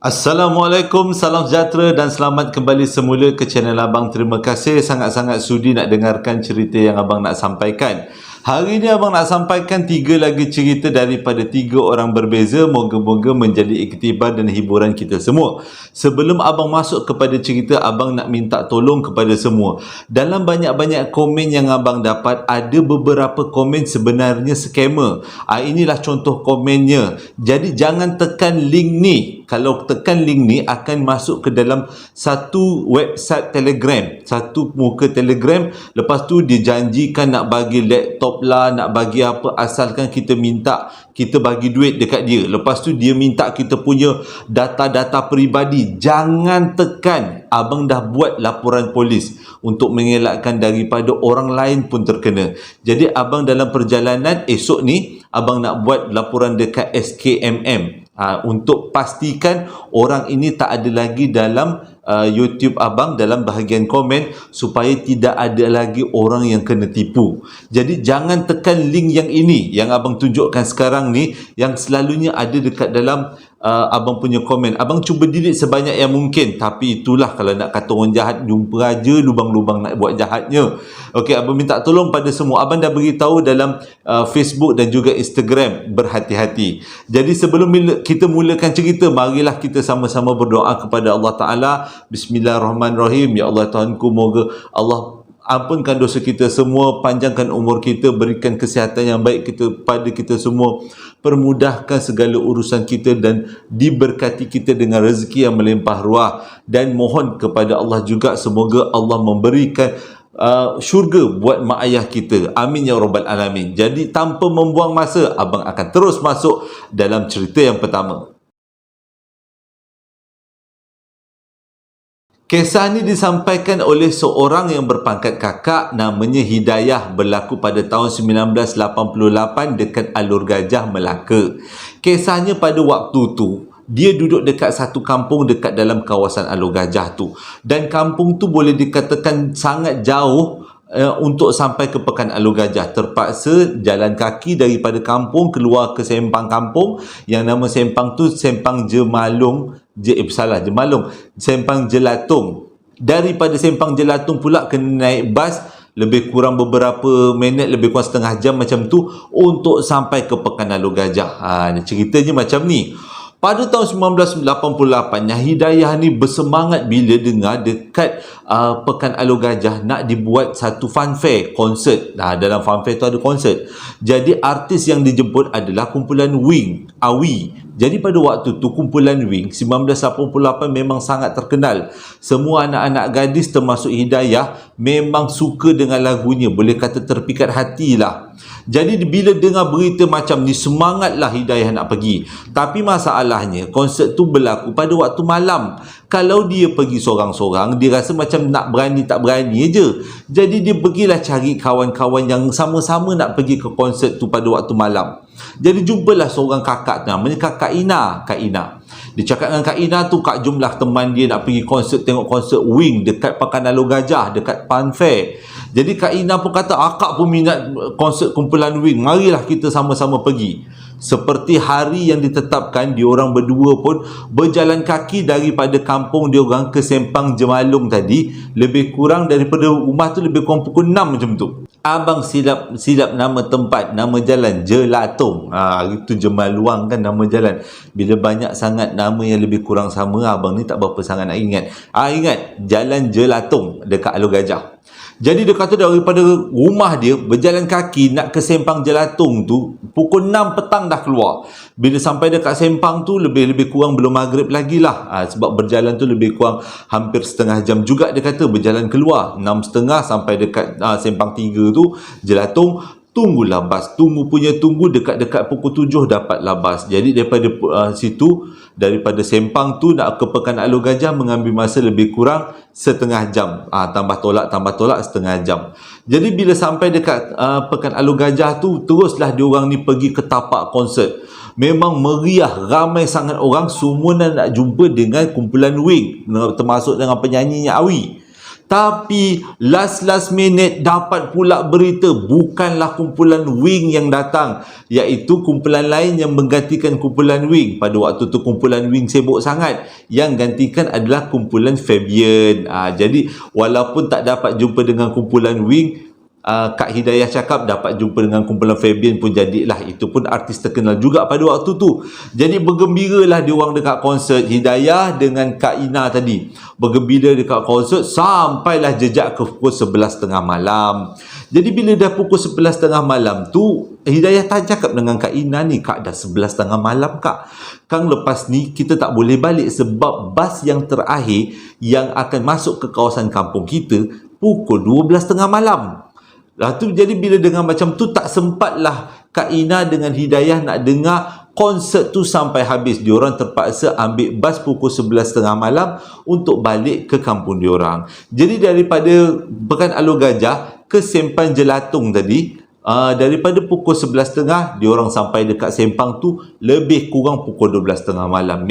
Assalamualaikum, salam sejahtera dan selamat kembali semula ke channel Abang. Terima kasih sangat-sangat sudi nak dengarkan cerita yang Abang nak sampaikan. Hari ini Abang nak sampaikan 3 lagi cerita daripada 3 orang berbeza. Moga-moga menjadi iktibar dan hiburan kita semua. Sebelum Abang masuk kepada cerita, Abang nak minta tolong kepada semua. Dalam banyak-banyak komen yang Abang dapat, ada beberapa komen sebenarnya scammer. Inilah contoh komennya. Jadi jangan tekan link ni. Kalau tekan link ni akan masuk ke dalam satu website Telegram, satu muka Telegram. Lepas tu dia janjikan nak bagi laptop lah, nak bagi apa, asalkan kita minta, kita bagi duit dekat dia. Lepas tu dia minta kita punya data-data peribadi. Jangan tekan. Abang dah buat laporan polis untuk mengelakkan daripada orang lain pun terkena. Jadi abang dalam perjalanan esok ni, abang nak buat laporan dekat SKMM. Untuk pastikan orang ini tak ada lagi dalam YouTube abang, dalam bahagian komen, supaya tidak ada lagi orang yang kena tipu. Jadi jangan tekan link yang ini, yang abang tunjukkan sekarang ni, yang selalunya ada dekat dalam abang punya komen. Abang cuba delete sebanyak yang mungkin, tapi itulah kalau nak kata orang jahat, jumpa aja lubang-lubang nak buat jahatnya. Okey, abang minta tolong pada semua. Abang dah beritahu dalam Facebook dan juga Instagram, berhati-hati. Jadi sebelum kita mulakan cerita, marilah kita sama-sama berdoa kepada Allah Ta'ala. Bismillahirrahmanirrahim. Ya Allah Tuhanku, moga Allah ampunkan dosa kita semua, panjangkan umur kita, berikan kesihatan yang baik pada kita semua, permudahkan segala urusan kita dan diberkati kita dengan rezeki yang melimpah ruah. Dan mohon kepada Allah juga semoga Allah memberikan syurga buat mak ayah kita. Amin ya rabbal alamin. Jadi tanpa membuang masa, abang akan terus masuk dalam cerita yang pertama. Kisah ini disampaikan oleh seorang yang berpangkat kakak, namanya Hidayah, berlaku pada tahun 1988 dekat Alur Gajah, Melaka. Kisahnya pada waktu tu, dia duduk dekat satu kampung dekat dalam kawasan Alur Gajah tu. Dan kampung tu boleh dikatakan sangat jauh untuk sampai ke Pekan Alur Gajah. Terpaksa jalan kaki daripada kampung keluar ke sempang kampung, yang nama sempang tu Sempang Jemalung. Sempang Jelatung. Daripada Sempang Jelatung pula kena naik bas lebih kurang beberapa minit, lebih kurang setengah jam macam tu untuk sampai ke Pekan Alur Gajah. Ceritanya macam ni. Pada tahun 1988, Hidayah ni bersemangat bila dengar dekat Pekan Alur Gajah nak dibuat satu fun fair, konsert. Dalam fun fair tu ada konsert. Jadi artis yang dijemput adalah kumpulan Wing, Awi. Jadi pada waktu tu kumpulan Wing 1988 memang sangat terkenal. Semua anak-anak gadis termasuk Hidayah memang suka dengan lagunya, boleh kata terpikat hatilah. Jadi bila dengar berita macam ni, semangatlah Hidayah nak pergi. Tapi masalahnya konsert tu berlaku pada waktu malam. Kalau dia pergi sorang-sorang, dia rasa macam nak berani tak berani je. Jadi dia pergilah cari kawan-kawan yang sama-sama nak pergi ke konsert tu pada waktu malam. Jadi jumpalah seorang kakak, namanya Kak Ina. Dia cakap dengan Kak Ina tu, Kak, jomlah teman dia nak pergi konsert, tengok konsert Wing dekat Pekan Alur Gajah, dekat Fun Fair. Jadi Kak Ina pun kata, akak pun minat konsert kumpulan Wing, marilah kita sama-sama pergi. Seperti hari yang ditetapkan, diorang berdua pun berjalan kaki daripada kampung diorang ke Sempang Jemalung tadi. Lebih kurang daripada rumah tu lebih kurang pukul 6 macam tu. Abang silap nama tempat, nama jalan Jelatung. Itu Jemaluang kan nama jalan. Bila banyak sangat nama yang lebih kurang sama, abang ni tak berapa sangat nak ingat. Ingat Jalan Jelatung dekat Alur Gajah. Jadi dia kata daripada rumah dia berjalan kaki nak ke Sempang Jelatung tu pukul 6 petang dah keluar. Bila sampai dekat Sempang tu lebih kurang belum maghrib lagi lah. Sebab berjalan tu lebih kurang hampir setengah jam juga dia kata berjalan keluar. 6.30 sampai dekat Sempang 3 tu Jelatung. Tunggulah bas, tunggu dekat-dekat pukul 7 dapatlah bas. Jadi daripada situ, daripada Sempang tu nak ke Pekan Alur Gajah mengambil masa lebih kurang setengah jam. Tambah tolak setengah jam. Jadi bila sampai dekat Pekan Alur Gajah tu, teruslah diorang ni pergi ke tapak konsert. Memang meriah, ramai sangat orang, semua nak jumpa dengan kumpulan Wing, termasuk dengan penyanyinya Awi. Tapi last minute dapat pula berita bukanlah kumpulan Wing yang datang, iaitu kumpulan lain yang menggantikan kumpulan Wing. Pada waktu tu kumpulan Wing sibuk sangat, yang gantikan adalah kumpulan Fabian. Jadi walaupun tak dapat jumpa dengan kumpulan Wing, Kak Hidayah cakap dapat jumpa dengan kumpulan Fabian pun jadilah. Itu pun artis terkenal juga pada waktu tu. Jadi bergembiralah diorang dekat konsert. Hidayah dengan Kak Ina tadi bergembira dekat konsert sampailah jejak ke pukul 11.30 malam. Jadi bila dah pukul 11.30 malam tu, Hidayah tak cakap dengan Kak Ina ni, "Kak, dah 11.30 malam Kak. Kang, lepas ni kita tak boleh balik sebab bas yang terakhir yang akan masuk ke kawasan kampung kita pukul 12.30 malam." Jadi bila dengar macam tu, tak sempatlah Kak Ina dengan Hidayah nak dengar konsert tu sampai habis. Diorang terpaksa ambil bas pukul 11.30 malam untuk balik ke kampung diorang. Jadi daripada Pekan Alur Gajah ke Sempang Jelatung tadi, daripada pukul 11.30 diorang sampai dekat Sempang tu lebih kurang pukul 12.30 malam.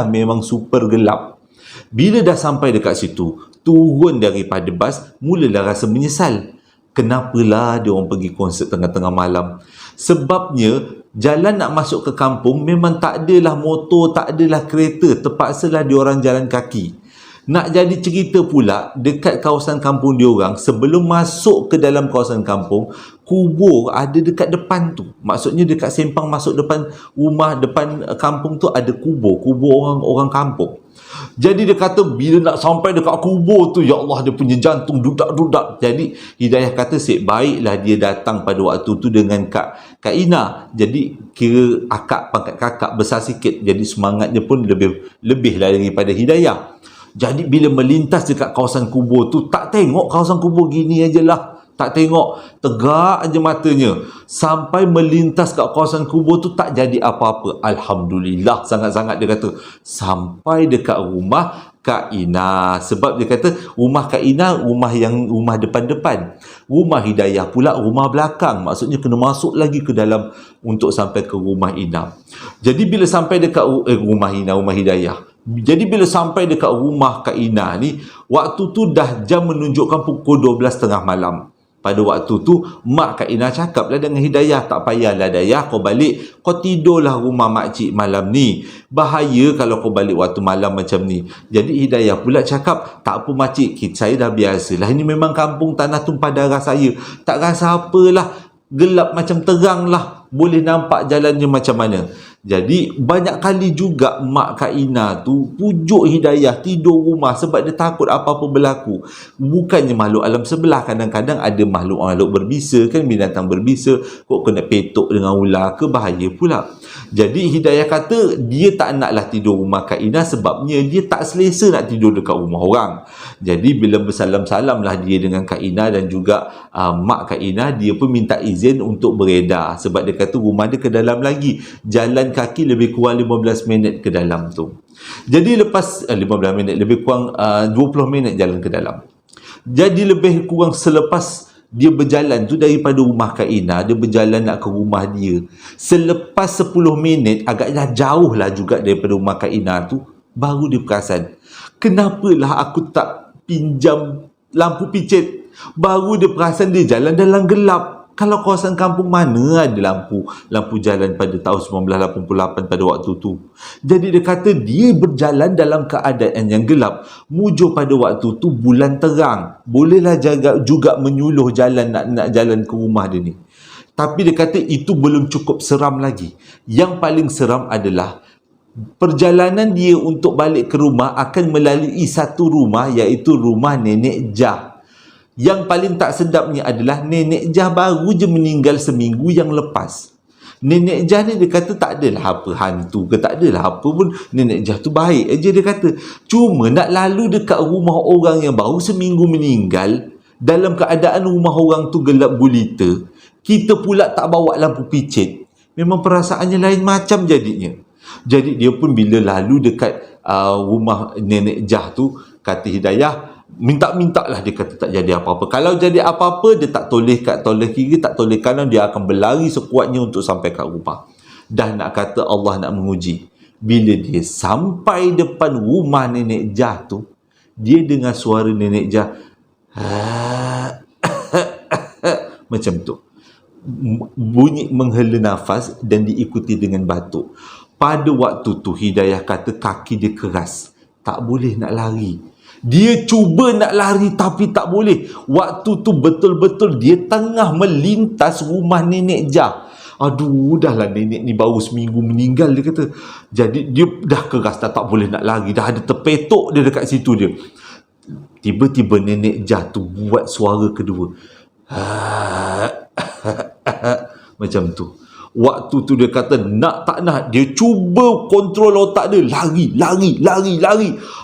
Memang super gelap. Bila dah sampai dekat situ, turun daripada bas, mulalah rasa menyesal. Kenapalah dia orang pergi konsert tengah-tengah malam? Sebabnya jalan nak masuk ke kampung memang tak adalah motor, tak adalah kereta, terpaksalah dia orang jalan kaki. Nak jadi cerita pula, dekat kawasan kampung diorang, sebelum masuk ke dalam kawasan kampung, kubur ada dekat depan tu. Maksudnya dekat Sempang masuk depan rumah, depan kampung tu ada kubur orang kampung. Jadi dia kata bila nak sampai dekat kubur tu, ya Allah, dia punya jantung dudak-dudak. Jadi Hidayah kata baiklah dia datang pada waktu tu dengan Kak Ina. Jadi kira akak pangkat kakak besar sikit, jadi semangatnya pun lebih lah daripada Hidayah. Jadi bila melintas dekat kawasan kubur tu, tak tengok kawasan kubur gini aje lah. Tak tengok, tegak aja matanya. Sampai melintas kat kawasan kubur tu tak jadi apa-apa. Alhamdulillah sangat-sangat, dia kata. Sampai dekat rumah Kak Ina. Sebab dia kata rumah Kak Ina rumah depan-depan. Rumah Hidayah pula rumah belakang. Maksudnya kena masuk lagi ke dalam untuk sampai ke rumah Ina. Jadi bila sampai dekat rumah Hidayah. Jadi bila sampai dekat rumah Kak Ina ni, waktu tu dah jam menunjukkan pukul 12.30 malam. Pada waktu tu, mak Kak Ina cakap lah dengan Hidayah, "Tak payahlah Dayah, kau balik. Kau tidurlah rumah makcik malam ni. Bahaya kalau kau balik waktu malam macam ni." Jadi Hidayah pula cakap, "Tak apa makcik, saya dah biasa lah. Ini memang kampung tanah tumpah darah saya. Tak rasa apalah. Gelap macam terang lah. Boleh nampak jalannya macam mana." Jadi banyak kali juga mak Kak Ina tu pujuk Hidayah tidur rumah sebab dia takut apa-apa berlaku. Bukannya makhluk alam sebelah, kadang-kadang ada makhluk-makhluk berbisa kan, binatang berbisa, kok kena petok dengan ular ke, bahaya pula. Jadi Hidayah kata dia tak naklah tidur rumah Kak Ina sebabnya dia tak selesa nak tidur dekat rumah orang. Jadi bila bersalam-salam lah dia dengan Kak Ina dan juga mak Kak Ina, dia pun minta izin untuk beredar sebab dia kata rumah dia ke dalam lagi, jalan kaki lebih kurang 15 minit ke dalam tu. Jadi lepas 15 minit, lebih kurang 20 minit jalan ke dalam. Jadi lebih kurang selepas dia berjalan tu daripada rumah Kak Ina, dia berjalan nak ke rumah dia. Selepas 10 minit, agaknya jauh lah juga daripada rumah Kak Ina tu, baru dia perasan, kenapalah aku tak pinjam lampu picit. Baru dia perasan dia jalan dalam gelap. Kalau kawasan kampung mana ada lampu jalan pada tahun 1988 pada waktu tu. Jadi dia kata dia berjalan dalam keadaan yang gelap. Mujur pada waktu tu bulan terang. Bolehlah juga menyuluh jalan nak jalan ke rumah dia ni. Tapi dia kata itu belum cukup seram lagi. Yang paling seram adalah perjalanan dia untuk balik ke rumah akan melalui satu rumah, iaitu rumah Nenek Jah. Yang paling tak sedapnya adalah Nenek Jah baru je meninggal seminggu yang lepas. Nenek Jah ni dia kata tak adalah apa hantu ke, tak adalah apa pun. Nenek Jah tu baik aja dia kata. Cuma nak lalu dekat rumah orang yang baru seminggu meninggal, dalam keadaan rumah orang tu gelap gulita, kita pula tak bawa lampu picit, memang perasaannya lain macam jadinya. Jadi dia pun bila lalu dekat rumah Nenek Jah tu, kata Hidayah, minta lah, dia kata tak jadi apa-apa. Kalau jadi apa-apa, dia tak toleh kiri, tak toleh kanan, dia akan berlari sekuatnya untuk sampai kat rumah. Dah nak kata Allah nak menguji. Bila dia sampai depan rumah Nenek Jah tu, dia dengar suara Nenek Jah, Macam tu. Bunyi menghela nafas dan diikuti dengan batuk. Pada waktu tu Hidayah kata kaki dia keras, tak boleh nak lari. Dia cuba nak lari tapi tak boleh. Waktu tu betul-betul dia tengah melintas rumah Nenek Jah. Aduh, dah lah nenek ni baru seminggu meninggal, dia kata. Jadi dia dah keras, dah tak boleh nak lari, dah ada terpetok dia dekat situ dia. Tiba-tiba Nenek Jah tu buat suara kedua. Macam tu. Waktu tu dia kata nak tak nak, dia cuba kontrol otak dia, lari.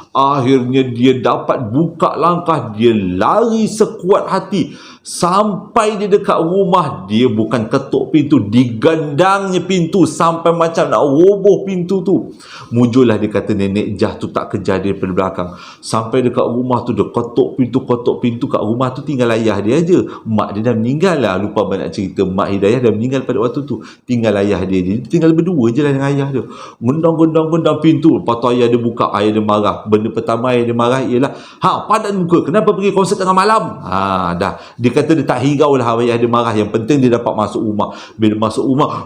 Akhirnya dia dapat buka langkah, dia lari sekuat hati. Sampai dia dekat rumah, dia bukan ketuk pintu, digandangnya pintu sampai macam nak roboh pintu tu. Muncullah dia kata Nenek Jah tu tak kejar dia daripada belakang. Sampai dekat rumah tu, dia ketuk pintu. Kat rumah tu tinggal ayah dia aja. Mak dia dah meninggal lah. Lupa banyak cerita, Mak Hidayah dah meninggal pada waktu tu. Tinggal ayah dia. Dia tinggal berdua je lah dengan ayah dia. Gendang pintu. Lepas tu ayah dia buka, ayah dia marah. Benda pertama ayah dia marah ialah, padan muka, kenapa pergi konsert tengah malam? Dah. Dia kata dia tak hirau lah ayah dia marah. Yang penting dia dapat masuk rumah. Bila masuk rumah,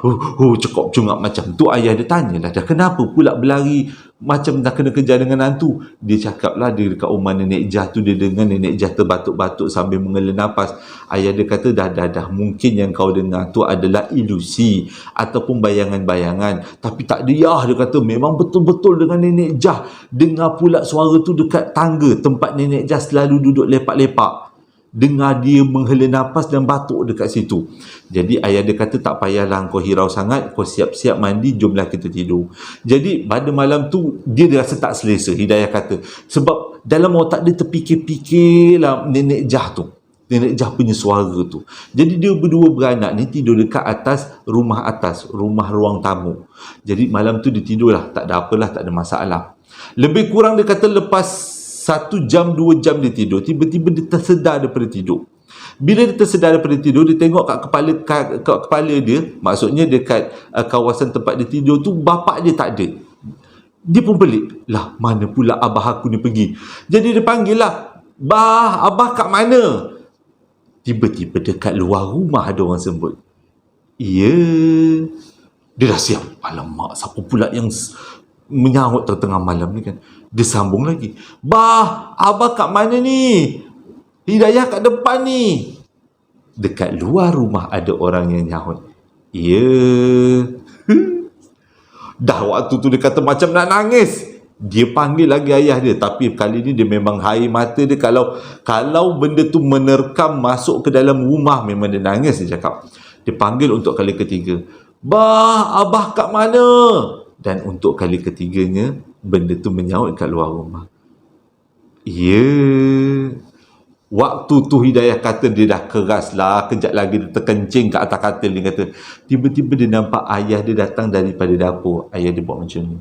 cekop cungap macam tu. Ayah dia tanyalah, dah kenapa pula berlari macam nak kena kejar dengan hantu? Dia cakap lah, dia dekat rumah Nenek Jah tu, dia dengar Nenek Jah terbatuk-batuk sambil menghela nafas. Ayah dia kata dah, mungkin yang kau dengar tu adalah ilusi ataupun bayangan-bayangan. Tapi tak dia kata memang betul-betul dengan Nenek Jah. Dengar pula suara tu dekat tangga tempat Nenek Jah selalu duduk lepak-lepak. Dengar dia menghela nafas dan batuk dekat situ. Jadi ayah dia kata tak payahlah kau hirau sangat, kau siap-siap mandi, jomlah kita tidur. Jadi pada malam tu dia rasa tak selesa, Hidayah kata. Sebab dalam otak dia terfikir-fikirlah Nenek Jah tu. Nenek Jah punya suara tu. Jadi dia berdua beranak ni tidur dekat atas, rumah ruang tamu. Jadi malam tu dia tidurlah, tak ada apalah, tak ada masalah. Lebih kurang dia kata lepas 1 jam, 2 jam dia tidur, tiba-tiba dia tersedar daripada tidur. Bila dia tersedar daripada tidur, dia tengok kat kepala dia, maksudnya dekat kawasan tempat dia tidur tu, bapak dia tak ada. Dia pun pelik, lah mana pula abah aku ni pergi? Jadi dia panggil lah, "Bah, abah kat mana?" Tiba-tiba dekat luar rumah ada orang sebut. Ya. Dia dah siap. Alamak, siapa pula yang menyahut tengah malam ni kan? Dia sambung lagi, "Bah, abah kat mana ni? Hidayah kat depan ni." Dekat luar rumah ada orang yang nyahut. Ya. Dah waktu tu dia kata macam nak nangis. Dia panggil lagi ayah dia, tapi kali ni dia memang air mata dia, kalau benda tu menerkam masuk ke dalam rumah, memang dia nangis. Dia cakap, dia panggil untuk kali ketiga, "Bah, abah kat mana?" Dan untuk kali ketiganya, benda tu menyaut kat luar rumah. Ya. Waktu tu Hidayah kata dia dah keras lah. Kejap lagi dia terkencing kat atas katil. Dia kata, tiba-tiba dia nampak ayah dia datang daripada dapur. Ayah dia buat macam ni.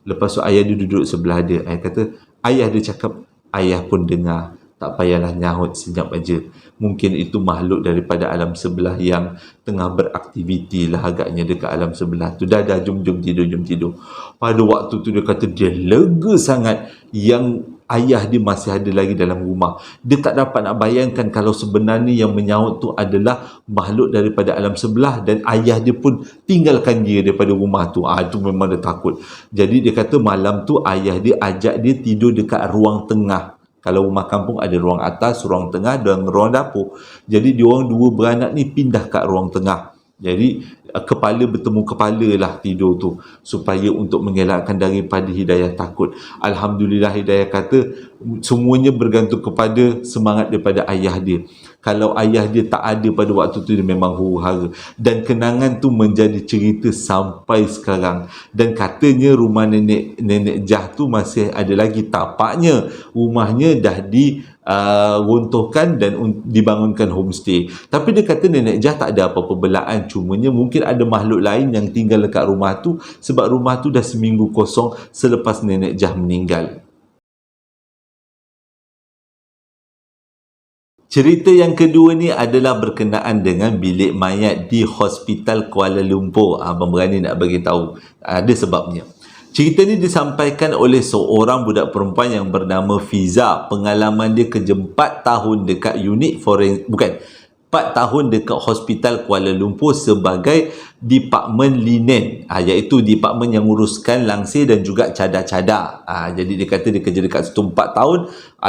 Lepas tu ayah dia duduk sebelah dia. Ayah kata, ayah dia cakap, ayah pun dengar. Tak payahlah nyahut, senyap aja. Mungkin itu makhluk daripada alam sebelah yang tengah beraktiviti lah agaknya dekat alam sebelah tu. Dah, jom tidur. Pada waktu tu dia kata dia lega sangat yang ayah dia masih ada lagi dalam rumah. Dia tak dapat nak bayangkan kalau sebenarnya yang menyahut tu adalah makhluk daripada alam sebelah dan ayah dia pun tinggalkan dia daripada rumah tu. Itu memang dia takut. Jadi dia kata malam tu ayah dia ajak dia tidur dekat ruang tengah. Kalau rumah kampung ada ruang atas, ruang tengah dan ruang dapur. Jadi diorang dua beranak ni pindah kat ruang tengah. Jadi kepala bertemu kepala lah tidur tu, supaya untuk mengelakkan daripada Hidayah takut. Alhamdulillah Hidayah kata semuanya bergantung kepada semangat daripada ayah dia. Kalau ayah dia tak ada pada waktu tu, dia memang huru-hara. Dan kenangan tu menjadi cerita sampai sekarang. Dan katanya rumah Nenek Jah tu masih ada lagi tapaknya. Rumahnya dah runtuhkan dan dibangunkan homestay. Tapi dia kata Nenek Jah tak ada apa-apa belaan. Cumanya mungkin ada makhluk lain yang tinggal dekat rumah tu, sebab rumah tu dah seminggu kosong selepas Nenek Jah meninggal. Cerita yang kedua ni adalah berkenaan dengan bilik mayat di Hospital Kuala Lumpur. Abang berani nak bagi tahu. Ada sebabnya. Cerita ni disampaikan oleh seorang budak perempuan yang bernama Fiza. Pengalaman dia kerja 4 tahun dekat unit forensik, 4 tahun dekat Hospital Kuala Lumpur sebagai Department Linen, iaitu department yang uruskan langsir dan juga cadar-cadar. Jadi dia kata dia kerja dekat situ 4 tahun.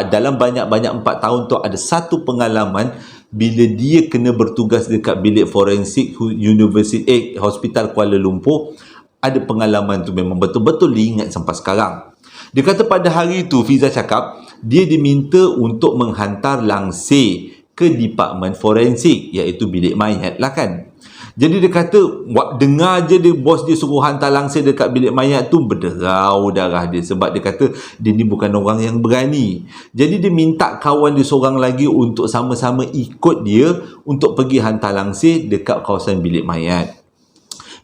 Dalam banyak-banyak 4 tahun tu ada satu pengalaman bila dia kena bertugas dekat bilik forensik University Hospital Kuala Lumpur. Ada pengalaman tu memang betul-betul diingat sampai sekarang. Dia kata pada hari tu Fiza cakap dia diminta untuk menghantar langsir ke departmen forensik, iaitu bilik mayat lah kan. Jadi dia kata dengar je dia bos dia suruh hantar langsir dekat bilik mayat tu, berderau darah dia, sebab dia kata dia ni bukan orang yang berani. Jadi dia minta kawan dia seorang lagi untuk sama-sama ikut dia untuk pergi hantar langsir dekat kawasan bilik mayat.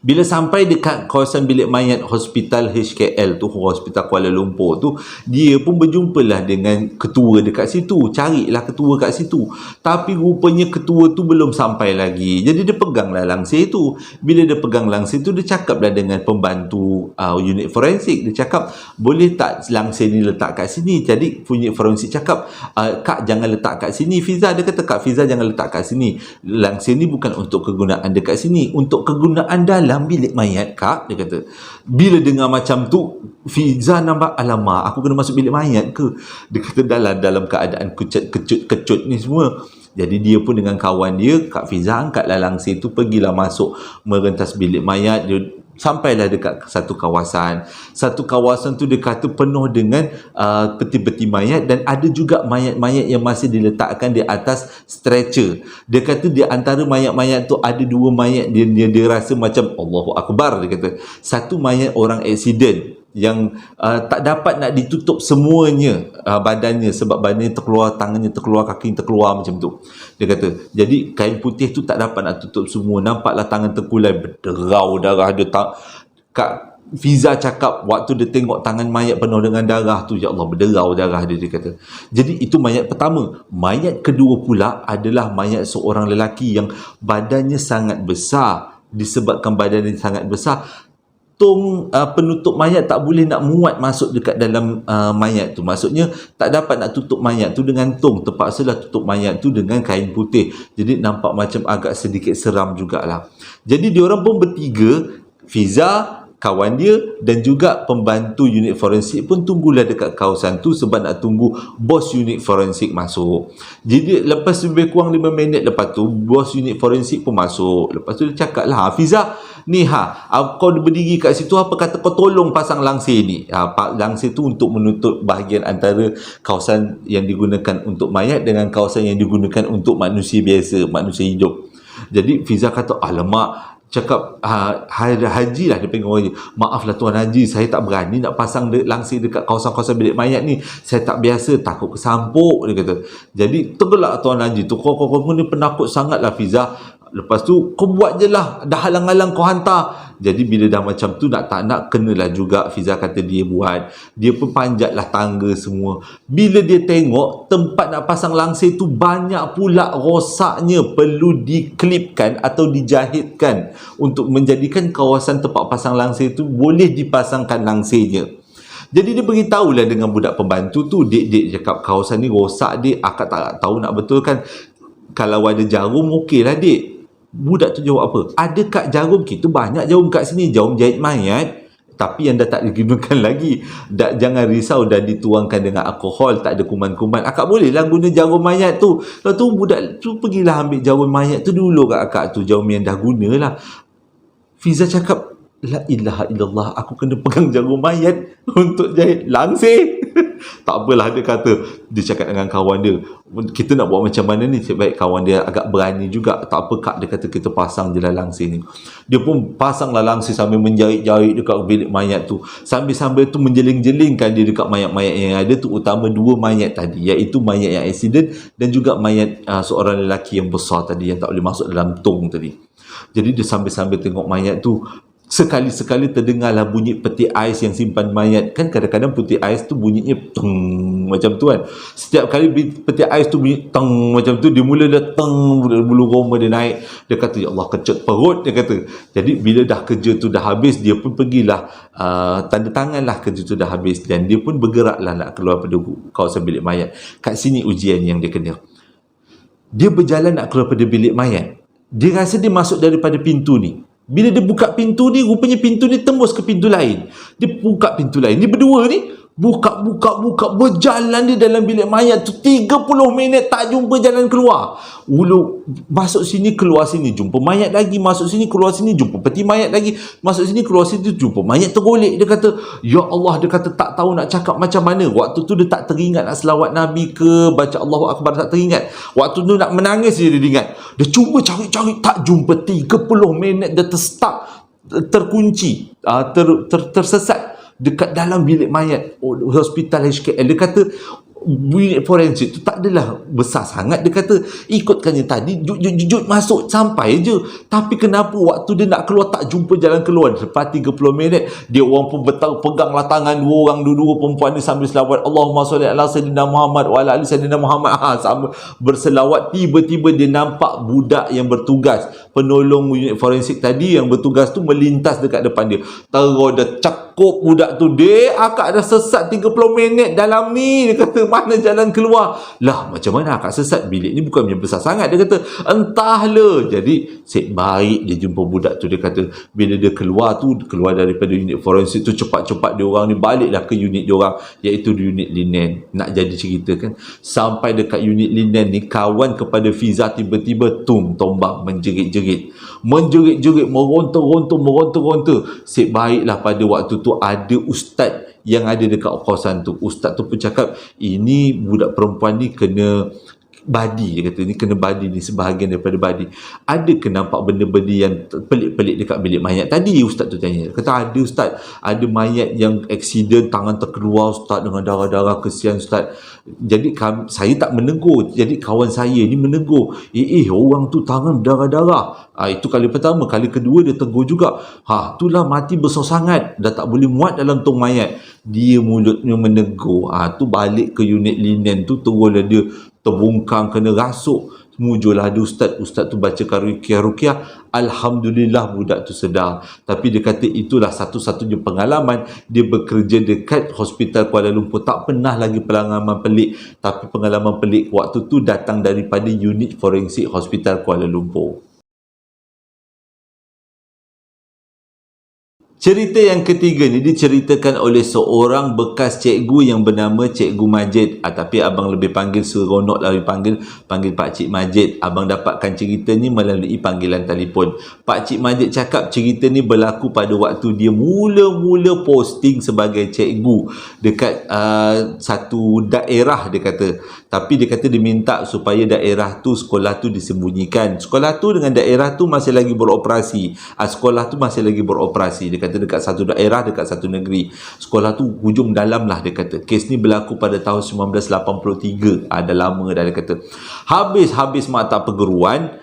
Bila sampai dekat kawasan bilik mayat Hospital HKL tu, Hospital Kuala Lumpur tu, dia pun berjumpalah dengan ketua dekat situ. Carilah ketua kat situ. Tapi rupanya ketua tu belum sampai lagi. Jadi dia peganglah langsir tu. Bila dia pegang langsir tu, dia cakaplah dengan pembantu unit forensik. Dia cakap, boleh tak langsir ni letak kat sini? Jadi unit forensik cakap, Kak jangan letak kat sini Fiza. Dia kata, Kak Fiza jangan letak kat sini. Langsir ni bukan untuk kegunaan dekat sini. Untuk kegunaan dalam bilik mayat Kak, dia kata. Bila dengar macam tu, Fiza nampak, alamak aku kena masuk bilik mayat ke? Dia kata dalam keadaan kecut ni semua. Jadi dia pun dengan kawan dia, Kak Fiza, angkatlah langsir tu, pergilah masuk merentas bilik mayat. Dia sampailah dekat satu kawasan. Satu kawasan tu dia kata penuh dengan peti-peti mayat, dan ada juga mayat-mayat yang masih diletakkan di atas stretcher. Dia kata di antara mayat-mayat tu ada 2 mayat dia rasa macam Allahu Akbar. Dia kata satu mayat orang accident yang tak dapat nak ditutup semuanya badannya, sebab badannya terkeluar, tangannya terkeluar, kaki terkeluar macam tu. Dia kata jadi kain putih tu tak dapat nak tutup semua, nampaklah tangan terkulai, berderau darah dia. Kak Fiza cakap waktu dia tengok tangan mayat penuh dengan darah tu, ya Allah, berderau darah dia kata. Jadi itu mayat pertama. Mayat kedua pula adalah mayat seorang lelaki yang badannya sangat besar. Disebabkan badannya sangat besar, penutup mayat tak boleh nak muat masuk dekat dalam mayat tu. Maksudnya tak dapat nak tutup mayat tu dengan tong, terpaksalah tutup mayat tu dengan kain putih. Jadi nampak macam agak sedikit seram jugalah. Jadi diorang pun bertiga, Fiza, kawan dia dan juga pembantu unit forensik pun tunggulah dekat kawasan tu sebab nak tunggu bos unit forensik masuk. Jadi lepas lebih kurang 5 minit lepas tu, bos unit forensik pun masuk. Lepas tu dia cakap lah, Fiza, ni kau berdiri kat situ, apa kata kau tolong pasang langsir ni. Langsir tu untuk menutup bahagian antara kawasan yang digunakan untuk mayat dengan kawasan yang digunakan untuk manusia biasa, manusia hidup. Jadi Fiza kata, alamak, cakap Haji lah, dia panggil orang Haji, maaflah Tuan Haji, saya tak berani nak pasang langsir dekat kawasan-kawasan bilik mayat ni, saya tak biasa, takut kesampuk, dia kata. Jadi tergelak Tuan Haji tu, kau ni penakut sangat lah Fiza. Lepas tu kau buat je lah, dah halang-halang kau hantar. Jadi bila dah macam tu, nak tak nak kenalah juga Fiza kata dia buat. Dia pun panjatlah tangga semua. Bila dia tengok tempat nak pasang langsir tu banyak pula rosaknya, perlu diklipkan atau dijahitkan untuk menjadikan kawasan tempat pasang langsir tu boleh dipasangkan langsirnya. Jadi dia beritahulah dengan budak pembantu tu, Dek cakap kawasan ni rosak Dek, akak tak tahu nak betulkan. Kalau ada jarum okey lah Dek. Budak tu jawab apa? Ada kat jarum, kita banyak jarum kat sini, jarum jahit mayat, tapi yang dah tak digunakan lagi. Jangan risau, dah dituangkan dengan alkohol, tak ada kuman-kuman. Akak bolehlah guna jarum mayat tu. Lepas tu budak tu pergilah ambil jarum mayat tu dulu kat akak tu, jarum yang dah guna lah. Fiza cakap, la ilaha illallah, aku kena pegang jarum mayat untuk jahit langsir. Tak apalah, dia kata, dia cakap dengan kawan dia, kita nak buat macam mana ni? Sebaik kawan dia agak berani juga. Tak apa Kak, dia kata kita pasang je lah langsir ni. Dia pun pasanglah langsir sambil menjahit-jahit dekat bilik mayat tu. Sambil-sambil tu menjeling-jelingkan dia dekat mayat-mayat yang ada tu, utama 2 mayat tadi, iaitu mayat yang accident dan juga mayat seorang lelaki yang besar tadi yang tak boleh masuk dalam tong tadi. Jadi dia sambil-sambil tengok mayat tu, Sekali-sekali terdengarlah bunyi peti ais yang simpan mayat. Kan kadang-kadang peti ais tu bunyinya teng macam tu kan. Setiap kali peti ais tu bunyi teng macam tu, dia mula dah teng, bulu roma dia naik. Dia kata, ya Allah, kecut perut, dia kata. Jadi bila dah kerja tu dah habis, dia pun pergilah tanda tanganlah kerja tu dah habis, dan dia pun bergeraklah nak keluar pada kawasan bilik mayat. Kat sini ujian yang dia kena. Dia berjalan nak keluar pada bilik mayat. Dia rasa dia masuk daripada pintu ni. Bila dia buka pintu ni, rupanya pintu ni tembus ke pintu lain. Dia buka pintu lain. Ni berdua ni, buka, berjalan di dalam bilik mayat tu 30 minit tak jumpa jalan keluar. Ulu masuk sini, keluar sini, jumpa mayat lagi, masuk sini, keluar sini, jumpa peti mayat lagi, masuk sini, keluar sini, jumpa mayat tergolek. Dia kata, ya Allah, dia kata tak tahu nak cakap macam mana. Waktu tu dia tak teringat nak selawat Nabi ke, baca Allahu Akbar, tak teringat. Waktu tu nak menangis dia ingat. Dia cuba cari-cari, tak jumpa. 30 minit dia terstuck, terkunci, tersesat dekat dalam bilik mayat hospital HKL. Dia kata unit forensik tu tak adalah besar sangat. Dia kata ikutkan je tadi, jujur masuk sampai je, tapi kenapa waktu dia nak keluar tak jumpa jalan keluar. Lepas 30 minit dia orang pun peganglah tangan dua orang, dua perempuan ni sambil selawat, Allahumma sholli ala sayyidina Muhammad wa ala ali sayyidina Muhammad, sambil berselawat. Tiba-tiba dia nampak budak yang bertugas, penolong unit forensik tadi yang bertugas tu melintas dekat depan dia. Terus dia cekup budak tu. Dia akak dah sesat 30 minit dalam ni. Dia kata, mana jalan keluar? Lah, macam mana akak sesat? Bilik ni bukan yang besar sangat. Dia kata, entahlah. Jadi Syed baik dia jumpa budak tu. Dia kata bila dia keluar tu, keluar daripada unit forensik tu, cepat-cepat dia orang ni baliklah ke unit dia orang, iaitu di unit linen. Nak jadi cerita kan, sampai dekat unit linen ni, kawan kepada Fiza tiba-tiba tombak menjerit-jerit, meronta-ronta. Syed baiklah pada waktu tu ada ustaz yang ada dekat kawasan tu. Ustaz tu pun cakap, ini budak perempuan ni kena badi. Dia kata ni kena badi ni, sebahagian daripada badi. Ada ke nampak benda-benda yang pelik-pelik dekat bilik mayat tadi? Ustaz tu tanya. Dia kata ada ustaz, ada mayat yang aksiden, tangan terkeluar ustaz dengan darah-darah, kesian ustaz. Jadi saya tak menegur, jadi kawan saya ni menegur, orang tu tangan berdarah-darah. Itu kali pertama. Kali kedua dia tegur juga, itulah mati besar sangat, dah tak boleh muat dalam tong mayat. Dia mulutnya menegur. Tu balik ke unit linen tu, teruslah dia terbungkang, kena rasuk. Mujurlah ada ustaz tu bacakan ruqyah. Alhamdulillah budak tu sedar. Tapi dia kata itulah satu-satunya pengalaman dia bekerja dekat Hospital Kuala Lumpur. Tak pernah lagi pengalaman pelik. Tapi pengalaman pelik waktu tu datang daripada unit forensik Hospital Kuala Lumpur. Cerita yang ketiga ni diceritakan oleh seorang bekas cikgu yang bernama Cikgu Majid. Tapi abang lebih panggil seronok, lebih panggil Pak Cik Majid. Abang dapatkan cerita ni melalui panggilan telefon. Pak Cik Majid cakap cerita ni berlaku pada waktu dia mula-mula posting sebagai cikgu dekat satu daerah, dia kata. Tapi dia kata dia minta supaya daerah tu, sekolah tu disembunyikan. Sekolah tu dengan daerah tu masih lagi beroperasi. Sekolah tu masih lagi beroperasi. Dia kata dekat satu daerah, dekat satu negeri. Sekolah tu hujung dalam lah, dia kata. Kes ni berlaku pada tahun 1983. Dah lama dah, dia kata. Habis mata perguruan,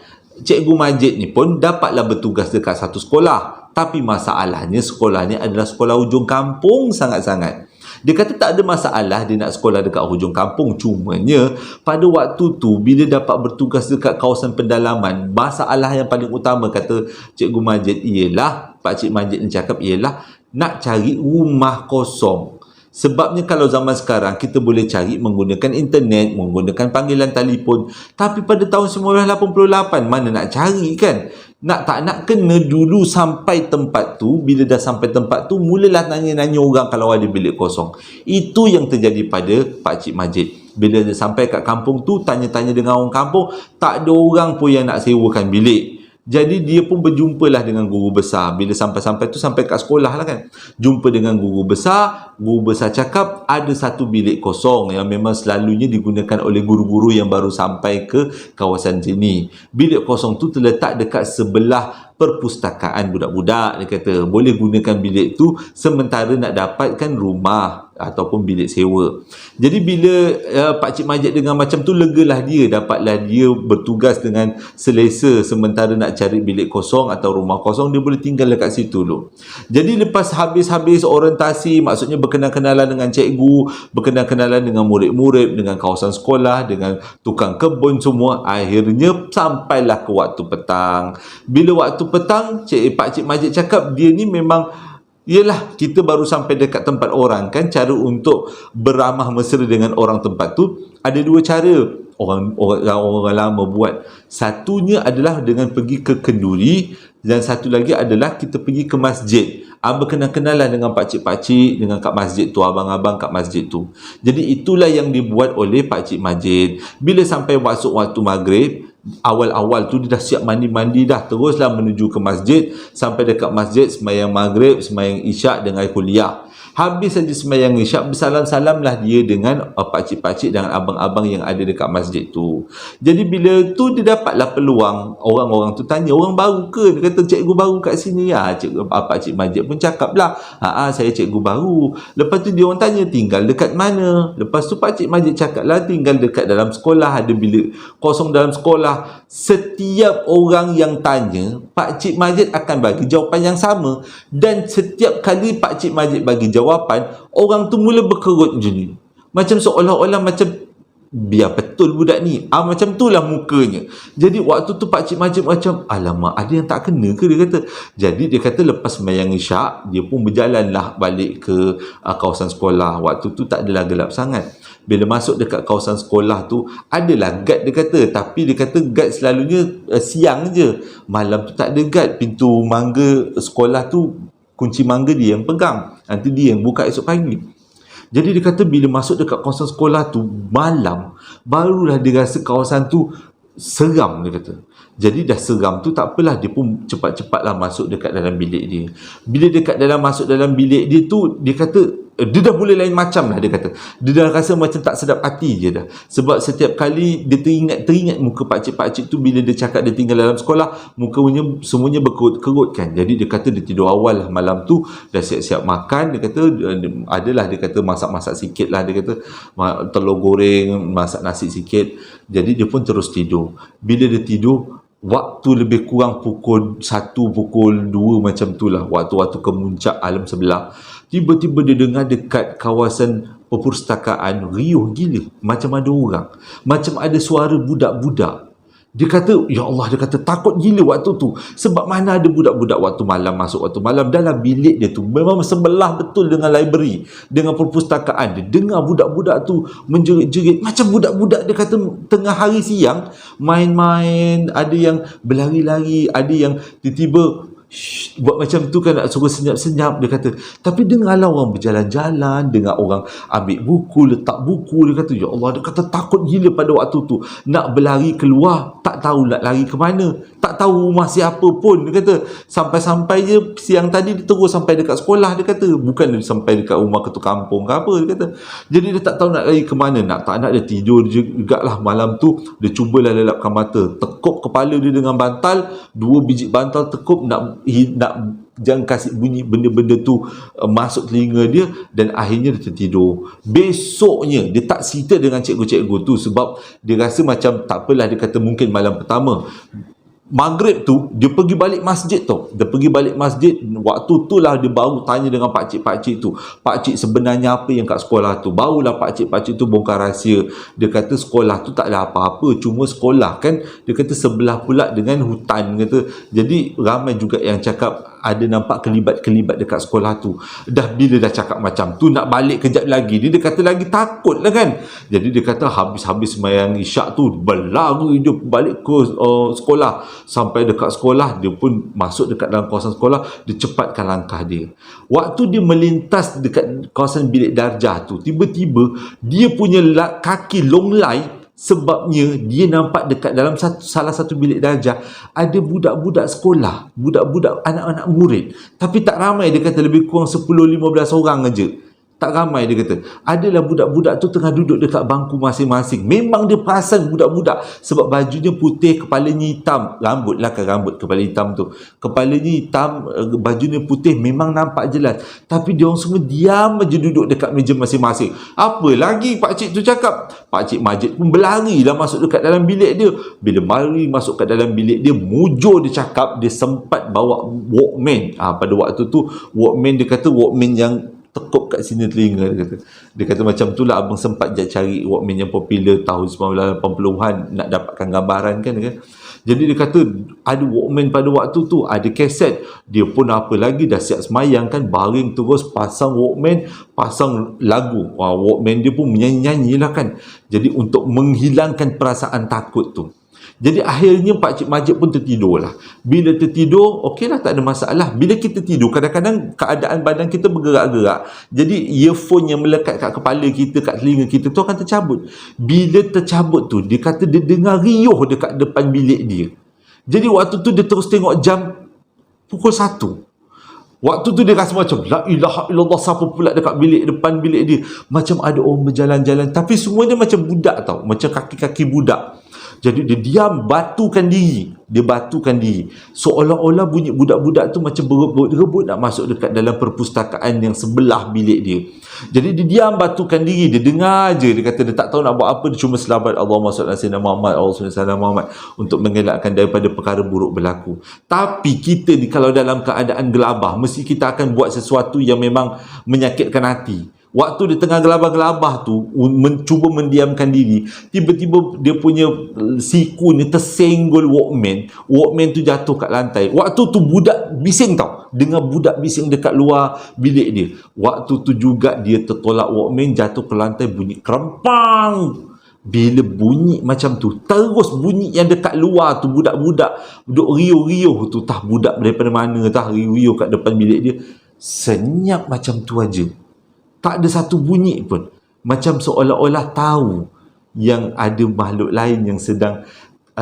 Cikgu Majid ni pun dapatlah bertugas dekat satu sekolah. Tapi masalahnya sekolah ni adalah sekolah hujung kampung sangat-sangat. Dia kata tak ada masalah dia nak sekolah dekat hujung kampung. Cumanya pada waktu tu bila dapat bertugas dekat kawasan pendalaman, masalah yang paling utama, kata Cikgu Majid, ialah, Pak Cik Majid ni cakap, ialah nak cari rumah kosong. Sebabnya kalau zaman sekarang kita boleh cari menggunakan internet, menggunakan panggilan telefon. Tapi pada tahun 1988 mana nak cari kan? Tak nak kena dulu sampai tempat tu. Bila dah sampai tempat tu, mulalah nanya-nanya orang kalau ada bilik kosong. Itu yang terjadi pada Pak Cik Majid. Bila dia sampai kat kampung tu, tanya-tanya dengan orang kampung, tak ada orang pun yang nak sewakan bilik. Jadi dia pun berjumpalah dengan guru besar. Bila sampai-sampai tu, sampai kat sekolah lah kan, jumpa dengan guru besar. Guru besar cakap ada satu bilik kosong yang memang selalunya digunakan oleh guru-guru yang baru sampai ke kawasan sini. Bilik kosong tu terletak dekat sebelah perpustakaan budak-budak. Dia kata boleh gunakan bilik tu sementara nak dapatkan rumah ataupun bilik sewa. Jadi bila Pakcik Majid dengan macam tu, legalah dia, dapatlah dia bertugas dengan selesa sementara nak cari bilik kosong atau rumah kosong, dia boleh tinggal dekat situ dulu. Jadi lepas habis orientasi, maksudnya berkenal-kenalan dengan cikgu, berkenal-kenalan dengan murid-murid, dengan kawasan sekolah, dengan tukang kebun semua, akhirnya sampailah ke waktu petang. Bila waktu petang, Pakcik Majid cakap dia ni memang, yelah, kita baru sampai dekat tempat orang kan, cara untuk beramah mesra dengan orang tempat tu ada dua cara orang lama buat. Satunya adalah dengan pergi ke kenduri, dan satu lagi adalah kita pergi ke masjid, berkenal-kenalan dengan pakcik-pakcik, dengan kat masjid tu, abang-abang kat masjid tu. Jadi itulah yang dibuat oleh Pakcik Majid. Bila sampai masuk waktu maghrib, awal-awal tu dia dah siap mandi-mandi dah, teruslah menuju ke masjid. Sampai dekat masjid, sembahyang maghrib, sembahyang isyak dengan kuliah. Habis saja sembahyang isyak, bersalam-salamlah dia dengan pakcik-pakcik dan abang-abang yang ada dekat masjid tu. Jadi bila tu dia dapatlah peluang, orang-orang tu tanya, orang baru ke? Dia kata cikgu baru kat sini ya. Pakcik Majid pun cakap lah, saya cikgu baru. Lepas tu dia orang tanya tinggal dekat mana. Lepas tu Pakcik Majid cakap lah tinggal dekat dalam sekolah, ada bilik kosong dalam sekolah. Setiap orang yang tanya, Pakcik Majid akan bagi jawapan yang sama, dan setiap kali Pakcik Majid bagi jawapan, orang tu mula berkerut macam ni, macam seolah-olah macam biar betul budak ni, macam tu lah mukanya. Jadi waktu tu Pakcik Majid macam, alamak, ada yang tak kena ke, dia kata. Jadi dia kata lepas sembahyang isyak, dia pun berjalanlah balik ke kawasan sekolah. Waktu tu tak adalah gelap sangat. Bila masuk dekat kawasan sekolah tu, adalah guard, dia kata. Tapi dia kata guard selalunya siang je, malam tu tak ada guard. Pintu mangga sekolah tu, kunci mangga dia yang pegang, nanti dia yang buka esok pagi. Jadi dia kata bila masuk dekat kawasan sekolah tu malam, barulah dia rasa kawasan tu seram, dia kata. Jadi dah seram tu tak apalah, dia pun cepat-cepatlah masuk dekat dalam bilik dia. Bila dekat masuk dalam bilik dia tu, dia kata dia dah boleh lain macam lah, dia kata. Dia dah rasa macam tak sedap hati je dah. Sebab setiap kali dia teringat muka pakcik-pakcik tu bila dia cakap dia tinggal dalam sekolah, mukanya semuanya berkerut-kerut kan. Jadi dia kata dia tidur awal lah malam tu, dah siap-siap makan. Dia kata adalah, dia kata masak-masak sikit lah, dia kata telur goreng, masak nasi sikit. Jadi dia pun terus tidur. Bila dia tidur, waktu lebih kurang pukul 1, pukul 2 macam tu lah, waktu-waktu kemuncak alam sebelah, tiba-tiba dia dengar dekat kawasan perpustakaan riuh gila, macam ada orang, macam ada suara budak-budak. Dia kata, ya Allah, dia kata takut gila waktu tu. Sebab mana ada budak-budak waktu malam, masuk waktu malam, dalam bilik dia tu memang sebelah betul dengan library, dengan perpustakaan. Dia dengar budak-budak tu menjerit-jerit, macam budak-budak, dia kata tengah hari siang main-main, ada yang berlari-lari, ada yang tiba-tiba buat macam tu kan, nak suruh senyap-senyap, dia kata. Tapi dengarlah orang berjalan-jalan, dengar orang ambil buku, letak buku. Dia kata, ya Allah, dia kata takut gila pada waktu tu. Nak berlari keluar, tak tahu nak lari ke mana, tak tahu rumah siapa pun, dia kata. Sampai-sampai je siang tadi dia terus sampai dekat sekolah, dia kata. Bukan dia sampai dekat rumah ketua kampung ke apa, dia kata. Jadi dia tak tahu nak lari ke mana, nak tak nak dia tidur juga lah malam tu. Dia cubalah lelapkan mata, tekuk kepala dia dengan bantal, 2 biji bantal tekuk, nak jangan kasih bunyi benda-benda tu masuk telinga dia, dan akhirnya dia tertidur. Besoknya dia tak cerita dengan cikgu-cikgu tu sebab dia rasa macam tak apalah, dia kata mungkin malam pertama. Maghrib tu dia pergi balik masjid tau. Dia pergi balik masjid, waktu tu lah dia baru tanya dengan pakcik-pakcik tu, pakcik sebenarnya apa yang kat sekolah tu. Barulah pakcik-pakcik tu bongkar rahsia. Dia kata sekolah tu tak ada apa-apa, cuma sekolah kan, dia kata sebelah pula dengan hutan, kata. Jadi ramai juga yang cakap ada nampak kelibat-kelibat dekat sekolah tu. Dah bila dah cakap macam tu, nak balik kejap lagi, dia kata lagi takut lah kan. Jadi dia kata habis-habis sembahyang isyak tu, berlari dia balik ke sekolah. Sampai dekat sekolah, dia pun masuk dekat dalam kawasan sekolah, dia cepatkan langkah dia. Waktu dia melintas dekat kawasan bilik darjah tu, tiba-tiba dia punya kaki longlai. Sebabnya dia nampak dekat dalam salah satu bilik darjah ada budak-budak sekolah, budak-budak anak-anak murid. Tapi tak ramai, dia kata lebih kurang 10-15 orang aja. Tak ramai, dia kata. Adalah budak-budak tu tengah duduk dekat bangku masing-masing. Memang dia perasan budak-budak sebab bajunya putih, kepalanya hitam. Rambut lah kan, rambut kepala hitam tu. Kepalanya hitam, bajunya putih, memang nampak jelas. Tapi dia orang semua diam aja duduk dekat meja masing-masing. Apa lagi pakcik tu cakap? Pakcik Majid pun berlari lah masuk dekat dalam bilik dia. Bila mari masuk kat dalam bilik dia, mujur dia cakap, dia sempat bawa Walkman. Pada waktu tu, Walkman, dia kata Walkman yang tekuk kat sini telinga, dia kata macam tu lah. Abang sempat je cari Walkman yang popular tahun 1980-an nak dapatkan gambaran kan. Jadi dia kata ada Walkman pada waktu tu, ada kaset. Dia pun apa lagi, dah siap semayang kan, baring terus pasang Walkman, pasang lagu. Walkman dia pun menyanyi-nyanyi lah kan. Jadi untuk menghilangkan perasaan takut tu. Jadi akhirnya Pakcik Majid pun tertidur lah. Bila tertidur, okey lah, tak ada masalah. Bila kita tidur, kadang-kadang keadaan badan kita bergerak-gerak. Jadi earphone yang melekat kat kepala kita, kat telinga kita tu akan tercabut. Bila tercabut tu, dia kata dia dengar riuh dekat depan bilik dia. Jadi waktu tu dia terus tengok jam pukul 1. Waktu tu dia rasa macam la ilaha illallah, siapa pula dekat depan bilik dia. Macam ada orang berjalan-jalan, tapi semua dia macam budak tau, macam kaki-kaki budak. Jadi dia diam, batukan diri. Dia batukan diri. Seolah-olah bunyi budak-budak tu macam berebut-rebut nak masuk dekat dalam perpustakaan yang sebelah bilik dia. Jadi dia diam, batukan diri. Dia dengar je. Dia kata dia tak tahu nak buat apa. Dia cuma selamat Allahumma salli ala sayyidina Muhammad, Allahumma salli ala Muhammad, untuk mengelakkan daripada perkara buruk berlaku. Tapi kita ni kalau dalam keadaan gelabah, mesti kita akan buat sesuatu yang memang menyakitkan hati. Waktu dia tengah gelabah-gelabah tu, mencuba mendiamkan diri, tiba-tiba dia punya siku ni tersenggol Walkman. Walkman tu jatuh kat lantai. Waktu tu budak bising tau. Dengar budak bising dekat luar bilik dia. Waktu tu juga dia tertolak Walkman, jatuh ke lantai, bunyi kerempang. Bila bunyi macam tu, terus bunyi yang dekat luar tu, budak-budak duduk riuh-riuh tu, tah budak daripada mana tah riuh-riuh kat depan bilik dia. Senyap macam tu aja. Tak ada satu bunyi pun. Macam seolah-olah tahu yang ada makhluk lain yang sedang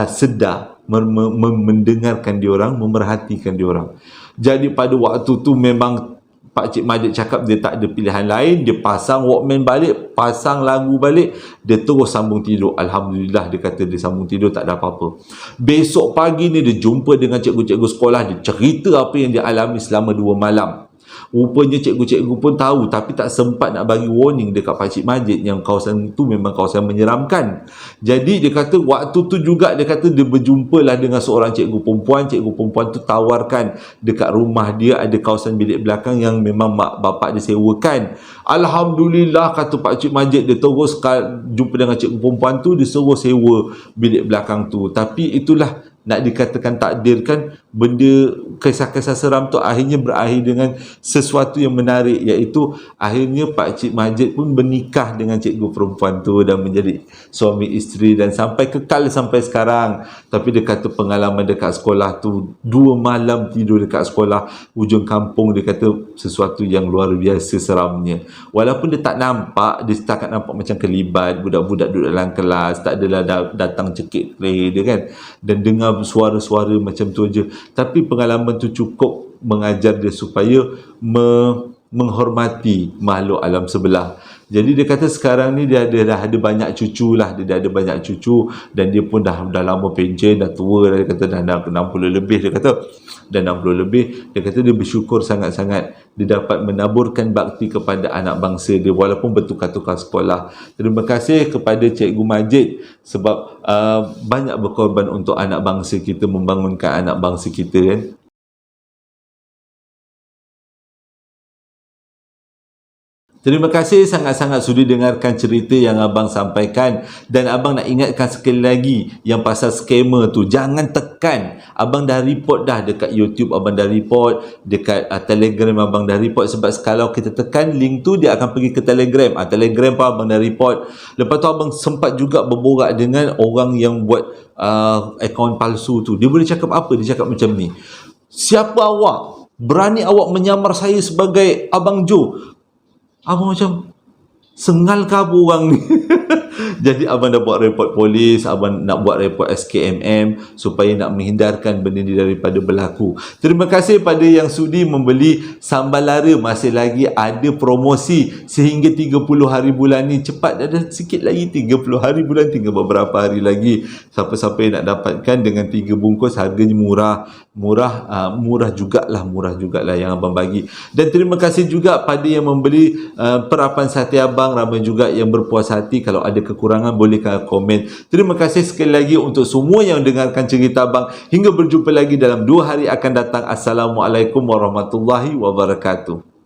sedar mendengarkan diorang, memerhatikan diorang. Jadi pada waktu tu memang Pakcik Majid cakap dia tak ada pilihan lain. Dia pasang Walkman balik, pasang lagu balik, dia terus sambung tidur. Alhamdulillah, dia kata dia sambung tidur, tak ada apa-apa. Besok pagi ni dia jumpa dengan cikgu-cikgu sekolah. Dia cerita apa yang dia alami selama 2 malam. Rupanya cikgu-cikgu pun tahu, tapi tak sempat nak bagi warning dekat Pakcik Majid yang kawasan tu memang kawasan menyeramkan. Jadi dia kata waktu tu juga, dia kata dia berjumpalah dengan seorang cikgu perempuan. Cikgu perempuan tu tawarkan dekat rumah dia ada kawasan bilik belakang yang memang mak bapak dia sewakan. Alhamdulillah, kata Pakcik Majid, dia terus jumpa dengan cikgu perempuan tu, dia suruh sewa bilik belakang tu. Tapi itulah, nak dikatakan takdir kan, benda kisah-kisah seram tu akhirnya berakhir dengan sesuatu yang menarik, iaitu akhirnya Pakcik Majid pun bernikah dengan cikgu perempuan tu dan menjadi suami isteri dan sampai kekal sampai sekarang. Tapi dia kata pengalaman dekat sekolah tu, 2 malam tidur dekat sekolah hujung kampung, dia kata sesuatu yang luar biasa seramnya. Walaupun dia tak nampak, dia setakat nampak macam kelibat, budak-budak duduk dalam kelas, tak adalah datang cekik leher dia kan, dan dengar suara-suara macam tu aja. Tapi pengalaman tu cukup mengajar dia supaya menghormati makhluk alam sebelah. Jadi dia kata sekarang ni dia dah ada banyak cucu lah. Dia dah ada banyak cucu dan dia pun dah lama pencen, dah tua dah. Dia kata dah 60 lebih. Dia kata dah 60 lebih. Dia kata dia bersyukur sangat-sangat dia dapat menaburkan bakti kepada anak bangsa dia walaupun bertukar-tukar sekolah. Terima kasih kepada Cikgu Majid sebab banyak berkorban untuk anak bangsa kita, membangunkan anak bangsa kita kan. Terima kasih sangat-sangat sudi dengarkan cerita yang abang sampaikan, dan abang nak ingatkan sekali lagi yang pasal scammer tu, jangan tekan. Abang dah report dah dekat YouTube, abang dah report dekat Telegram, abang dah report, sebab kalau kita tekan link tu dia akan pergi ke Telegram. Telegram pun abang dah report. Lepas tu abang sempat juga berborak dengan orang yang buat akaun palsu tu. Dia boleh cakap apa? Dia cakap macam ni, siapa awak? Berani awak menyamar saya sebagai Abang Joe? Abang macam, sengal ke apa orang ni? Jadi abang dah buat report polis, abang nak buat report SKMM supaya nak menghindarkan benda ni daripada berlaku. Terima kasih pada yang sudi membeli sambal lara. Masih lagi ada promosi sehingga 30 hari bulan ni. Cepat, ada sikit lagi 30 hari bulan, tinggal beberapa hari lagi. Siapa-siapa yang nak dapatkan dengan 3 bungkus, harganya murah jugalah yang abang bagi. Dan terima kasih juga pada yang membeli perapan sate abang. Ramai juga yang berpuas hati. Kalau ada kekurangan boleh komen. Terima kasih sekali lagi untuk semua yang dengarkan cerita abang. Hingga berjumpa lagi dalam 2 hari akan datang. Assalamualaikum warahmatullahi wabarakatuh.